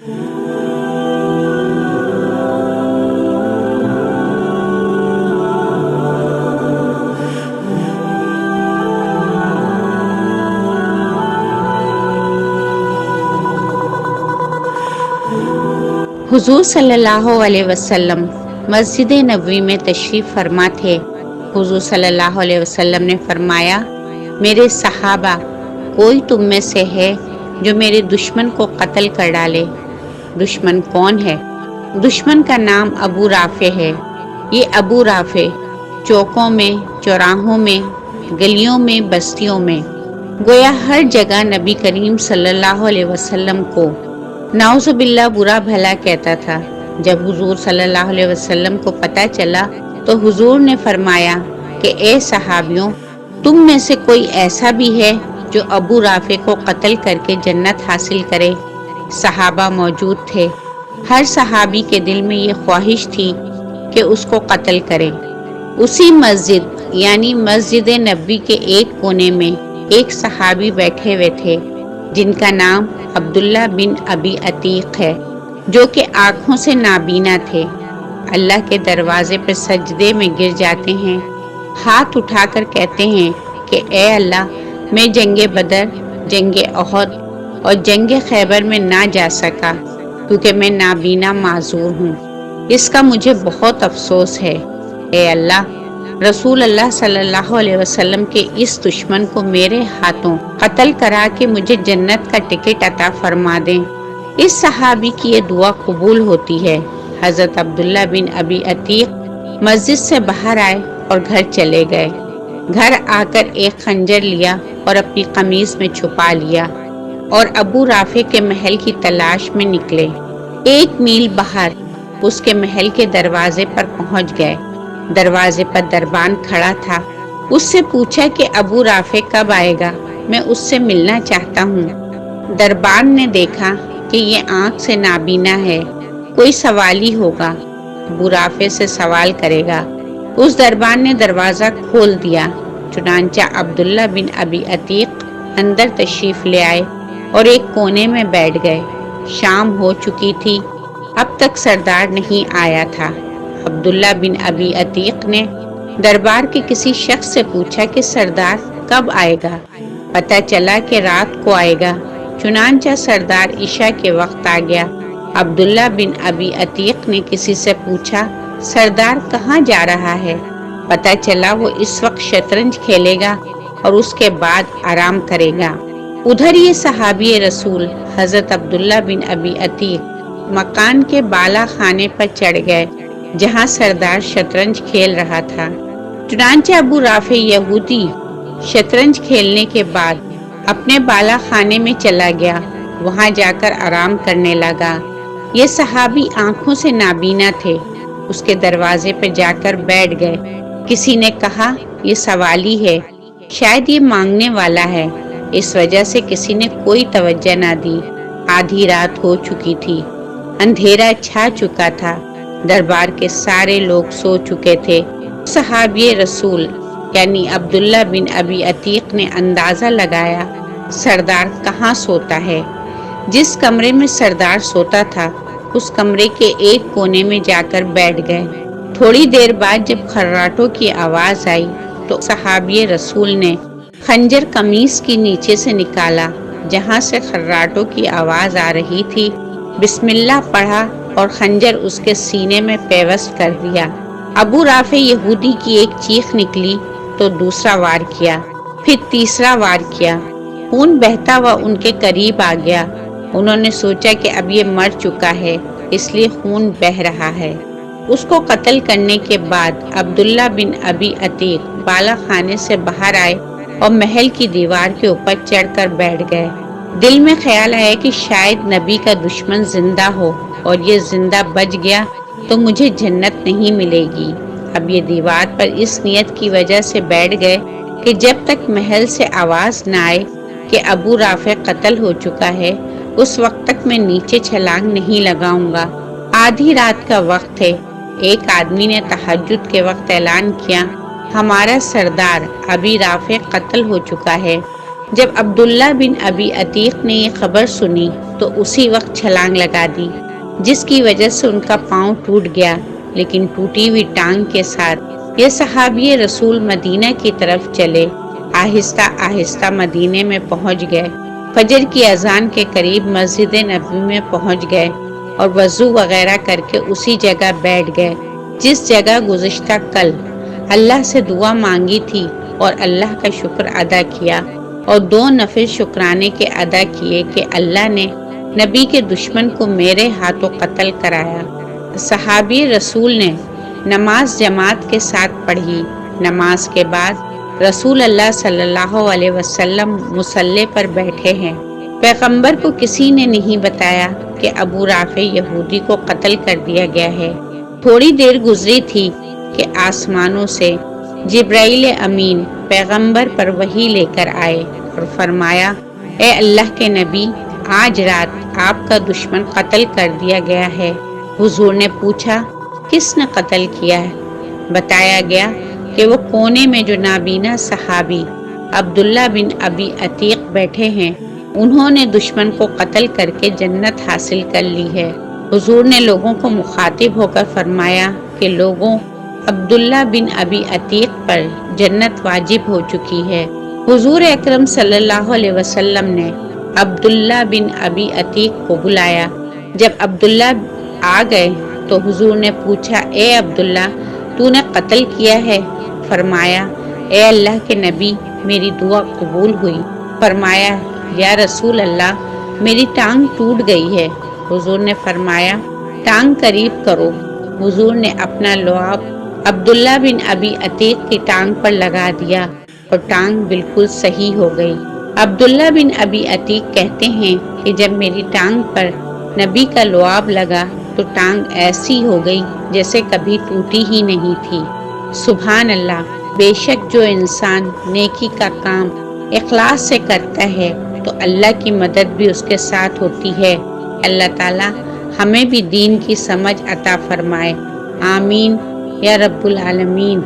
حضور صلی اللہ علیہ وسلم مسجد نبوی میں تشریف فرما تھے۔ حضور صلی اللہ علیہ وسلم نے فرمایا، میرے صحابہ، کوئی تم میں سے ہے جو میرے دشمن کو قتل کر ڈالے؟ دشمن کون ہے؟ دشمن کا نام ابو رافع ہے۔ یہ ابو رافع چوکوں میں، چوراہوں میں، گلیوں میں، بستیوں میں، گویا ہر جگہ نبی کریم صلی اللہ علیہ وسلم کو نعوذ باللہ برا بھلا کہتا تھا۔ جب حضور صلی اللہ علیہ وسلم کو پتہ چلا تو حضور نے فرمایا کہ اے صحابیوں، تم میں سے کوئی ایسا بھی ہے جو ابو رافع کو قتل کر کے جنت حاصل کرے؟ صحابہ موجود تھے۔ ہر صحابی کے دل میں یہ خواہش تھی کہ اس کو قتل کرے۔ اسی مسجد یعنی مسجد نبوی کے ایک کونے میں ایک صحابی بیٹھے ہوئے تھے جن کا نام عبداللہ بن ابی عتیق ہے، جو کہ آنکھوں سے نابینا تھے۔ اللہ کے دروازے پر سجدے میں گر جاتے ہیں، ہاتھ اٹھا کر کہتے ہیں کہ اے اللہ، میں جنگ بدر، جنگ احد اور جنگ خیبر میں نہ جا سکا کیونکہ میں نابینا معذور ہوں۔ اس کا مجھے بہت افسوس ہے۔ اے اللہ، رسول اللہ صلی اللہ علیہ وسلم کے اس دشمن کو میرے ہاتھوں قتل کرا کے مجھے جنت کا ٹکٹ عطا فرما دیں۔ اس صحابی کی یہ دعا قبول ہوتی ہے۔ حضرت عبداللہ بن ابی عتیق مسجد سے باہر آئے اور گھر چلے گئے۔ گھر آ کر ایک خنجر لیا اور اپنی قمیض میں چھپا لیا اور ابو رافع کے محل کی تلاش میں نکلے۔ 1 میل باہر اس کے محل کے دروازے پر پہنچ گئے۔ دروازے پر دربان کھڑا تھا۔ اس سے پوچھا کہ ابو رافع کب آئے گا؟ میں اس سے ملنا چاہتا ہوں۔ دربان نے دیکھا کہ یہ آنکھ سے نابینا ہے، کوئی سوالی ہوگا، ابو رافع سے سوال کرے گا۔ اس دربان نے دروازہ کھول دیا۔ چنانچہ عبداللہ بن ابی عتیق اندر تشریف لے آئے اور ایک کونے میں بیٹھ گئے۔ شام ہو چکی تھی، اب تک سردار نہیں آیا تھا۔ عبداللہ بن ابی عتیق نے دربار کے کسی شخص سے پوچھا کہ سردار کب آئے گا؟ پتہ چلا کہ رات کو آئے گا۔ چنانچہ سردار عشاء کے وقت آ گیا۔ عبداللہ بن ابی عتیق نے کسی سے پوچھا، سردار کہاں جا رہا ہے؟ پتہ چلا وہ اس وقت شطرنج کھیلے گا اور اس کے بعد آرام کرے گا۔ ادھر یہ صحابی رسول حضرت عبداللہ بن ابی عتیق مکان کے بالا خانے پر چڑھ گئے جہاں سردار شطرنج کھیل رہا تھا۔ چنانچہ ابو رافع یہودی شطرنج کھیلنے کے بعد اپنے بالا خانے میں چلا گیا، وہاں جا کر آرام کرنے لگا۔ یہ صحابی آنکھوں سے نابینا تھے، اس کے دروازے پر جا کر بیٹھ گئے۔ کسی نے کہا یہ سوالی ہے، شاید یہ مانگنے والا ہے۔ اس وجہ سے کسی نے کوئی توجہ نہ دی۔ آدھی رات ہو چکی تھی، اندھیرا چھا چکا تھا، دربار کے سارے لوگ سو چکے تھے۔ صحابی رسول یعنی عبداللہ بن ابی عتیق نے اندازہ لگایا سردار کہاں سوتا ہے۔ جس کمرے میں سردار سوتا تھا اس کمرے کے ایک کونے میں جا کر بیٹھ گئے۔ تھوڑی دیر بعد جب خراٹوں کی آواز آئی تو صحابی رسول نے خنجر قمیص کی نیچے سے نکالا جہاں سے خراٹوں کی آواز آ رہی تھی، بسم اللہ پڑھا اور خنجر اس کے سینے میں پیوست کر دیا۔ ابو رافع یہودی کی ایک چیخ نکلی تو دوسرا وار کیا، پھر تیسرا وار کیا۔ خون بہتا ہوا ان کے قریب آ گیا۔ انہوں نے سوچا کہ اب یہ مر چکا ہے، اس لیے خون بہہ رہا ہے۔ اس کو قتل کرنے کے بعد عبداللہ بن ابی عتیق بالا خانے سے باہر آئے اور محل کی دیوار کے اوپر چڑھ کر بیٹھ گئے۔ دل میں خیال آیا کہ شاید نبی کا دشمن زندہ ہو اور یہ زندہ بچ گیا تو مجھے جنت نہیں ملے گی۔ اب یہ دیوار پر اس نیت کی وجہ سے بیٹھ گئے کہ جب تک محل سے آواز نہ آئے کہ ابو رافع قتل ہو چکا ہے اس وقت تک میں نیچے چھلانگ نہیں لگاؤں گا۔ آدھی رات کا وقت ہے۔ ایک آدمی نے تہجد کے وقت اعلان کیا، ہمارا سردار ابی رافع قتل ہو چکا ہے۔ جب عبداللہ بن ابی عتیق نے یہ خبر سنی تو اسی وقت چھلانگ لگا دی، جس کی وجہ سے ان کا پاؤں ٹوٹ گیا، لیکن ٹوٹی ہوئی ٹانگ کے ساتھ یہ صحابی رسول مدینہ کی طرف چلے۔ آہستہ آہستہ مدینے میں پہنچ گئے، فجر کی اذان کے قریب مسجد نبوی میں پہنچ گئے اور وضو وغیرہ کر کے اسی جگہ بیٹھ گئے جس جگہ گزشتہ کل اللہ سے دعا مانگی تھی، اور اللہ کا شکر ادا کیا اور 2 نفل شکرانے کے ادا کیے کہ اللہ نے نبی کے دشمن کو میرے ہاتھوں قتل کرایا۔ صحابی رسول نے نماز جماعت کے ساتھ پڑھی۔ نماز کے بعد رسول اللہ صلی اللہ علیہ وسلم مصلی پر بیٹھے ہیں۔ پیغمبر کو کسی نے نہیں بتایا کہ ابو رافع یہودی کو قتل کر دیا گیا ہے۔ تھوڑی دیر گزری تھی کہ آسمانوں سے جبرائیل امین پیغمبر پر وحی لے کر آئے اور فرمایا، اے اللہ کے نبی، آج رات آپ کا دشمن قتل کر دیا گیا ہے۔ حضور نے پوچھا، کس نے قتل کیا ہے؟ بتایا گیا کہ وہ کونے میں جو نابینا صحابی عبداللہ بن ابی عتیق بیٹھے ہیں، انہوں نے دشمن کو قتل کر کے جنت حاصل کر لی ہے۔ حضور نے لوگوں کو مخاطب ہو کر فرمایا کہ لوگوں، عبداللہ بن ابی عتیق پر جنت واجب ہو چکی ہے۔ حضور اکرم صلی اللہ علیہ وسلم نے عبداللہ بن ابی عتیق کو بلایا۔ جب عبداللہ آ گئے تو حضور نے پوچھا، اے عبداللہ، تو نے قتل کیا ہے؟ فرمایا، اے اللہ کے نبی، میری دعا قبول ہوئی۔ فرمایا، یا رسول اللہ، میری ٹانگ ٹوٹ گئی ہے۔ حضور نے فرمایا، ٹانگ قریب کرو۔ حضور نے اپنا لعاب عبداللہ بن ابی عتیق کی ٹانگ پر لگا دیا اور ٹانگ بالکل صحیح ہو گئی۔ عبداللہ بن ابی عتیق کہتے ہیں کہ جب میری ٹانگ پر نبی کا لعاب لگا تو ٹانگ ایسی ہو گئی جیسے کبھی ٹوٹی ہی نہیں تھی۔ سبحان اللہ! بے شک جو انسان نیکی کا کام اخلاص سے کرتا ہے تو اللہ کی مدد بھی اس کے ساتھ ہوتی ہے۔ اللہ تعالی ہمیں بھی دین کی سمجھ عطا فرمائے۔ آمین یا رب العالمین۔